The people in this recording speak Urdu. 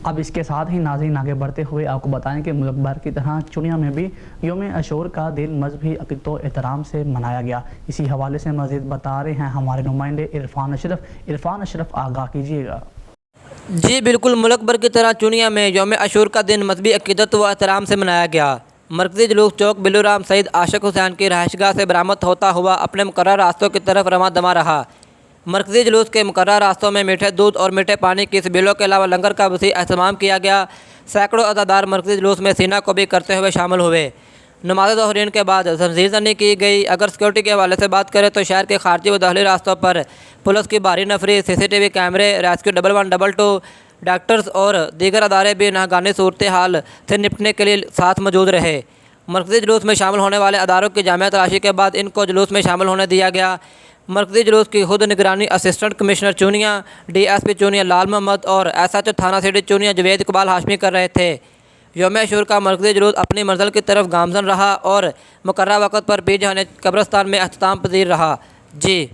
اب اس کے ساتھ ہی ناظرین آگے بڑھتے ہوئے آپ کو بتائیں کہ ملک بھر کی طرح چنیا میں بھی یوم عاشور کا دن مذہبی عقیدت و احترام سے منایا گیا۔ اسی حوالے سے مزید بتا رہے ہیں ہمارے نمائندے عرفان اشرف، آگاہ کیجیے گا۔ جی بالکل، ملک بھر کی طرح چنیا میں یوم عاشور کا دن مذہبی عقیدت و احترام سے منایا گیا۔ مرکزی جلوس چوک بلورام سید عاشق حسین کی رہائش گاہ سے برآمد ہوتا ہوا اپنے مقررہ راستوں کی طرف رواں دواں رہا۔ مرکزی جلوس کے مقررہ راستوں میں میٹھے دودھ اور میٹھے پانی کی سبیلوں کے علاوہ لنگر کا وسیع اہتمام کیا گیا۔ سینکڑوں عزادار مرکزی جلوس میں سینہ کوبی کرتے ہوئے شامل ہوئے۔ نماز ظہرین کے بعد زنجیر زنی کی گئی۔ اگر سیکورٹی کے حوالے سے بات کریں تو شہر کے خارجی و داخلی راستوں پر پولیس کی بھاری نفری، CCTV کیمرے، ریسکیو 1112 ڈاکٹرز اور دیگر ادارے بھی ناگہانی صورتحال سے نپٹنے کے لیے ساتھ موجود رہے۔ مرکزی جلوس میں شامل ہونے والے اداروں کی جامع تلاشی کے بعد ان کو جلوس میں شامل ہونے دیا گیا۔ مرکزی جلوس کی خود نگرانی اسسٹنٹ کمشنر چونیا، DSP چونیا لال محمد اور SHO تھانہ سٹی چونیا جوید اقبال ہاشمی کر رہے تھے۔ یوم عاشور کا مرکزی جلوس اپنی منزل کی طرف گامزن رہا اور مقررہ وقت پر پیر جہان قبرستان میں اختتام پذیر رہا۔ جی